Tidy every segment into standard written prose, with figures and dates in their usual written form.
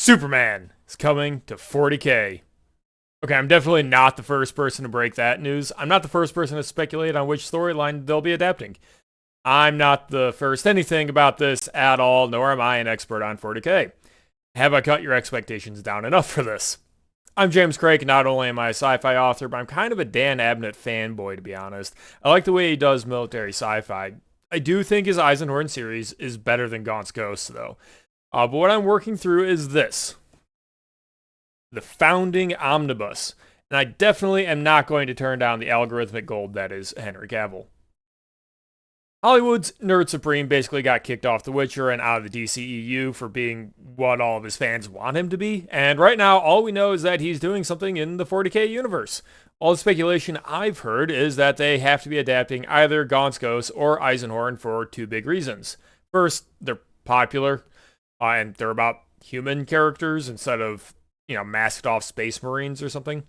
Superman is coming to 40K. Okay, I'm definitely not the first person to break that news. I'm not the first person to speculate on which storyline they'll be adapting. I'm not the first anything about this at all, nor am I an expert on 40K. Have I cut your expectations down enough for this? I'm James Craig. Not only am I a sci-fi author, but I'm kind of a Dan Abnett fanboy, to be honest. I like the way he does military sci-fi. I do think his Eisenhorn series is better than Gaunt's Ghost, though. But what I'm working through is this. The Founding Omnibus. And I definitely am not going to turn down the algorithmic gold that is Henry Cavill. Hollywood's Nerd Supreme basically got kicked off The Witcher and out of the DCEU for being what all of his fans want him to be, and right now all we know is that he's doing something in the 40K universe. All the speculation I've heard is that they have to be adapting either Gaunt's Ghost or Eisenhorn for two big reasons. First, they're popular, and they're about human characters instead of, masked off space marines or something.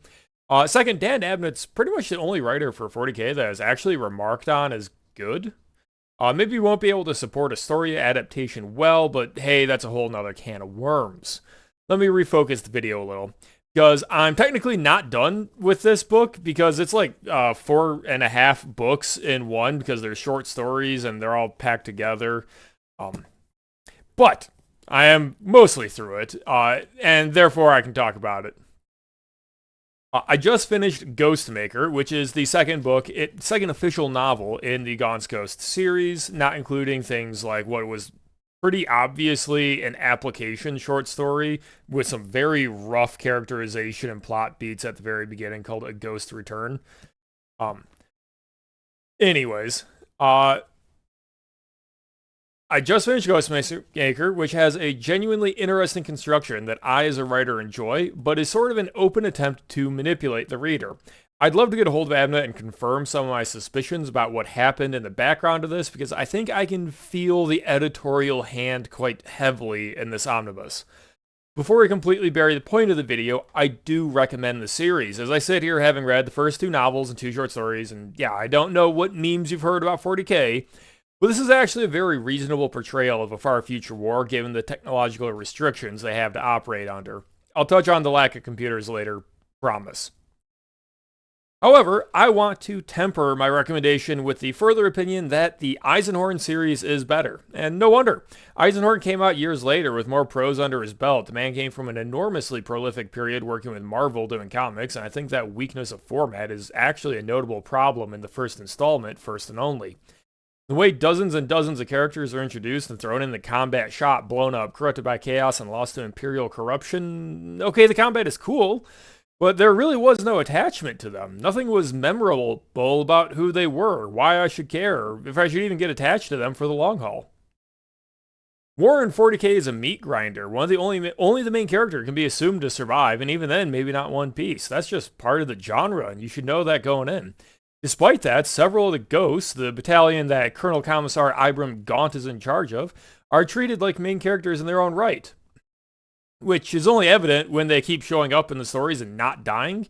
Second, Dan Abnett's pretty much the only writer for 40K that is actually remarked on as good. Maybe we won't be able to support a story adaptation well, but hey, that's a whole nother can of worms. Let me refocus the video a little, because I'm technically not done with this book, because it's like 4.5 books in one, because they're short stories and they're all packed together. But I am mostly through it, and therefore I can talk about it. I just finished Ghostmaker, which is the second official novel in the Gaunt's Ghost series, not including things like what was pretty obviously an application short story with some very rough characterization and plot beats at the very beginning called A Ghost Return. Anyways, I just finished Ghostmaker, which has a genuinely interesting construction that I as a writer enjoy, but is sort of an open attempt to manipulate the reader. I'd love to get a hold of Abnett and confirm some of my suspicions about what happened in the background of this, because I think I can feel the editorial hand quite heavily in this omnibus. Before we completely bury the point of the video, I do recommend the series, as I sit here having read the first two novels and two short stories, and yeah, I don't know what memes you've heard about 40K, but this is actually a very reasonable portrayal of a far future war, given the technological restrictions they have to operate under. I'll touch on the lack of computers later, promise. However, I want to temper my recommendation with the further opinion that the Eisenhorn series is better. And no wonder. Eisenhorn came out years later with more prose under his belt. The man came from an enormously prolific period working with Marvel doing comics, and I think that weakness of format is actually a notable problem in the first installment, First and Only. The way dozens and dozens of characters are introduced and thrown in the combat shot, blown up, corrupted by chaos, and lost to imperial corruption. Okay, the combat is cool, but there really was no attachment to them. Nothing was memorable about who they were, why I should care, or if I should even get attached to them for the long haul. War in 40K is a meat grinder. Only the main character can be assumed to survive, and even then, maybe not one piece. That's just part of the genre, and you should know that going in. Despite that, several of the ghosts, the battalion that Colonel Commissar Ibram Gaunt is in charge of, are treated like main characters in their own right. Which is only evident when they keep showing up in the stories and not dying,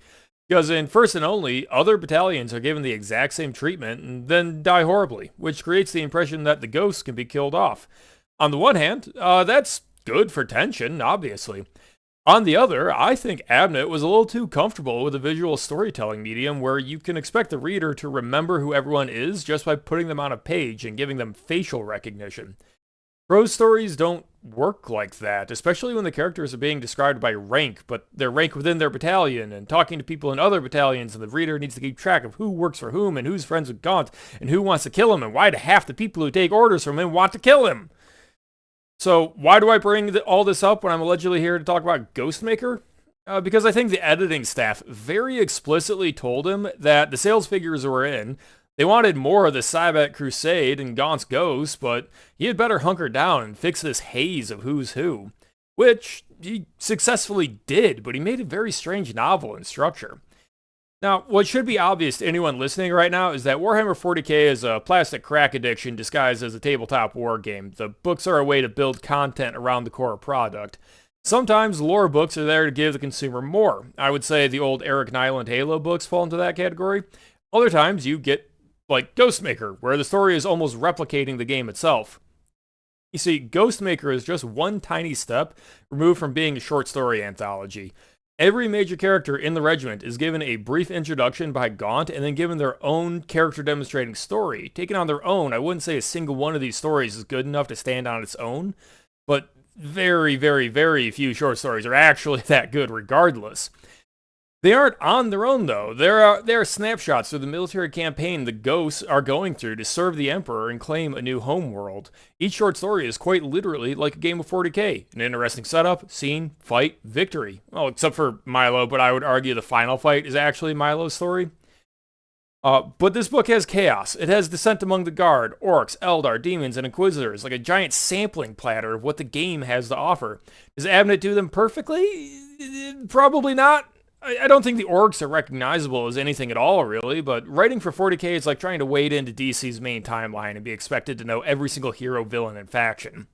because in First and Only, other battalions are given the exact same treatment and then die horribly, which creates the impression that the ghosts can be killed off. On the one hand, that's good for tension, obviously. On the other, I think Abnett was a little too comfortable with a visual storytelling medium where you can expect the reader to remember who everyone is just by putting them on a page and giving them facial recognition. Prose stories don't work like that, especially when the characters are being described by rank, but their rank within their battalion, and talking to people in other battalions, and the reader needs to keep track of who works for whom, and who's friends with Gaunt, and who wants to kill him, and why do half the people who take orders from him want to kill him. So why do I bring all this up when I'm allegedly here to talk about Ghostmaker? Because I think the editing staff very explicitly told him that the sales figures were in. They wanted more of the Cybat Crusade and Gaunt's Ghost, but he had better hunker down and fix this haze of who's who. Which he successfully did, but he made a very strange novel in structure. Now, what should be obvious to anyone listening right now is that Warhammer 40K is a plastic crack addiction disguised as a tabletop war game. The books are a way to build content around the core product. Sometimes lore books are there to give the consumer more. I would say the old Eric Nyland Halo books fall into that category. Other times you get like Ghostmaker, where the story is almost replicating the game itself. You see, Ghostmaker is just one tiny step removed from being a short story anthology. Every major character in the regiment is given a brief introduction by Gaunt and then given their own character demonstrating story. Taken on their own, I wouldn't say a single one of these stories is good enough to stand on its own, but very, very, very few short stories are actually that good regardless. They aren't on their own, though. There are snapshots of the military campaign the ghosts are going through to serve the Emperor and claim a new homeworld. Each short story is quite literally like a game of 40k. An interesting setup, scene, fight, victory. Well, except for Milo, but I would argue the final fight is actually Milo's story. But this book has chaos. It has Descent Among the Guard, Orcs, Eldar, Demons, and Inquisitors, like a giant sampling platter of what the game has to offer. Does Abnett do them perfectly? Probably not. I don't think the orcs are recognizable as anything at all, really, but writing for 40k is like trying to wade into DC's main timeline and be expected to know every single hero, villain, and faction.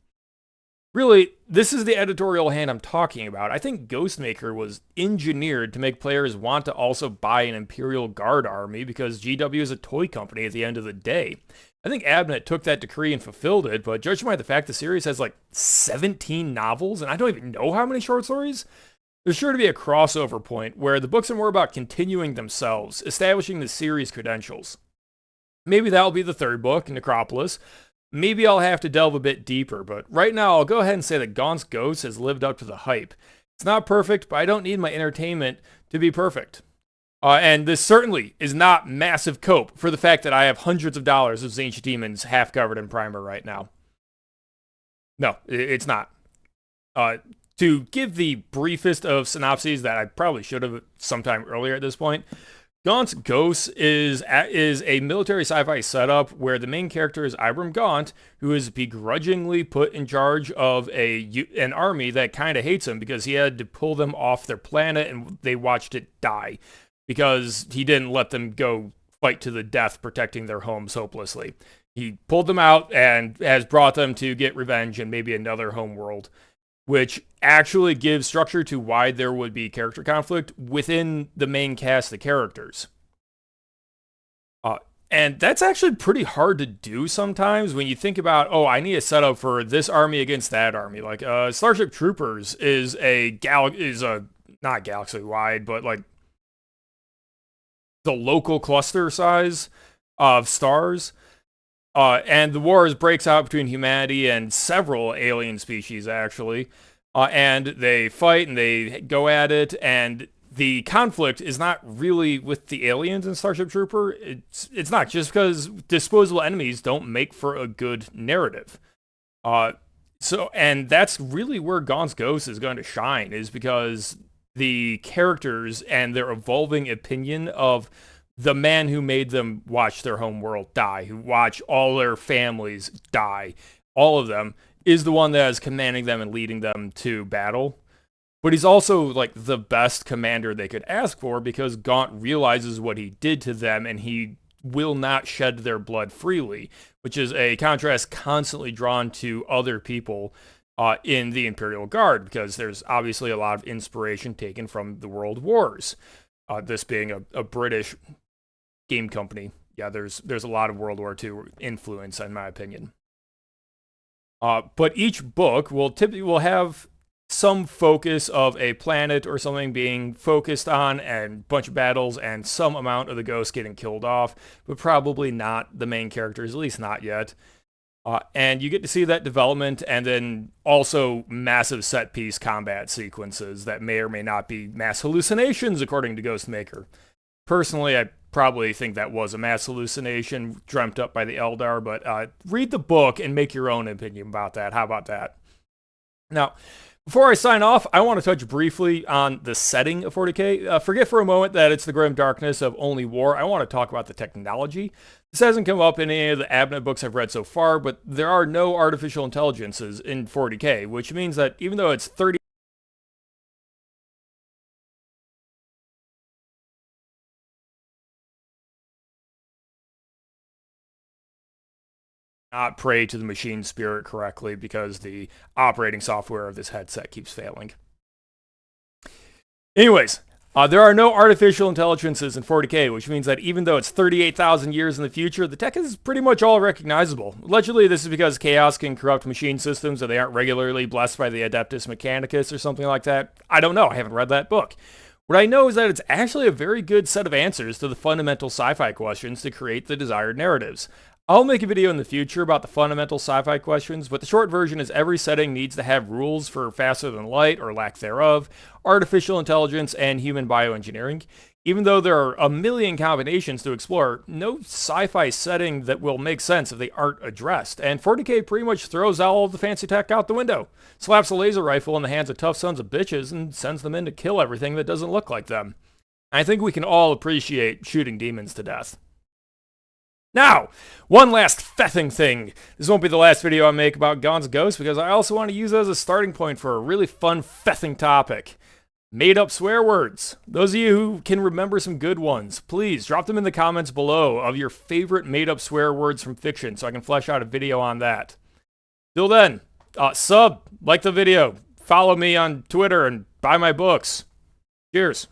Really, this is the editorial hand I'm talking about. I think Ghostmaker was engineered to make players want to also buy an Imperial Guard army because GW is a toy company at the end of the day. I think Abnett took that decree and fulfilled it, but judging by the fact the series has like 17 novels, and I don't even know how many short stories, there's sure to be a crossover point where the books are more about continuing themselves, establishing the series credentials. Maybe that'll be the third book, Necropolis. Maybe I'll have to delve a bit deeper, but right now I'll go ahead and say that Gaunt's Ghost has lived up to the hype. It's not perfect, but I don't need my entertainment to be perfect. And this certainly is not massive cope for the fact that I have hundreds of dollars of Ancient Demons half covered in primer right now. No, it's not. To give the briefest of synopses that I probably should have sometime earlier at this point, Gaunt's Ghost is a military sci-fi setup where the main character is Ibram Gaunt, who is begrudgingly put in charge of an army that kind of hates him because he had to pull them off their planet and they watched it die because he didn't let them go fight to the death protecting their homes hopelessly. He pulled them out and has brought them to get revenge and maybe another homeworld, which actually gives structure to why there would be character conflict within the main cast of characters. And that's actually pretty hard to do sometimes when you think about, oh, I need a setup for this army against that army. Like, Starship Troopers is not galaxy-wide, but like the local cluster size of stars. And the wars breaks out between humanity and several alien species, actually. And they fight and they go at it, and the conflict is not really with the aliens in Starship Trooper. It's not just because disposable enemies don't make for a good narrative. And that's really where Gaunt's Ghost is going to shine, is because the characters and their evolving opinion of the man who made them watch their home world die, who watch all their families die, all of them, is the one that is commanding them and leading them to battle. But he's also like the best commander they could ask for because Gaunt realizes what he did to them and he will not shed their blood freely, which is a contrast constantly drawn to other people in the Imperial Guard, because there's obviously a lot of inspiration taken from the World Wars. This being a British game company, yeah, there's a lot of World War II influence, in my opinion. But each book will have some focus of a planet or something being focused on, and a bunch of battles, and some amount of the ghosts getting killed off, but probably not the main characters, at least not yet. And you get to see that development, and then also massive set-piece combat sequences that may or may not be mass hallucinations, according to Ghostmaker. Personally, I probably think that was a mass hallucination dreamt up by the Eldar, but read the book and make your own opinion about that. How about that? Now, before I sign off, I want to touch briefly on the setting of 40k. Forget for a moment that it's the grim darkness of only war. I want to talk about the technology. This hasn't come up in any of the Abnett books I've read so far, but there are no artificial intelligences in 40k, which means that even though it's 30 not pray to the machine spirit correctly because the operating software of this headset keeps failing. Anyways, There are no artificial intelligences in 40k, which means that even though it's 38,000 years in the future, the tech is pretty much all recognizable. Allegedly, this is because chaos can corrupt machine systems and they aren't regularly blessed by the Adeptus Mechanicus or something like that. I don't know, I haven't read that book. What I know is that it's actually a very good set of answers to the fundamental sci-fi questions to create the desired narratives. I'll make a video in the future about the fundamental sci-fi questions, but the short version is every setting needs to have rules for faster than light, or lack thereof, artificial intelligence, and human bioengineering. Even though there are a million combinations to explore, no sci-fi setting that will make sense if they aren't addressed, and 40k pretty much throws all of the fancy tech out the window, slaps a laser rifle in the hands of tough sons of bitches, and sends them in to kill everything that doesn't look like them. I think we can all appreciate shooting demons to death. Now, one last fething thing. This won't be the last video I make about Gaunt's Ghost, because I also want to use it as a starting point for a really fun fething topic. Made-up swear words. Those of you who can remember some good ones, please drop them in the comments below of your favorite made-up swear words from fiction so I can flesh out a video on that. Till then, like the video, follow me on Twitter, and buy my books. Cheers.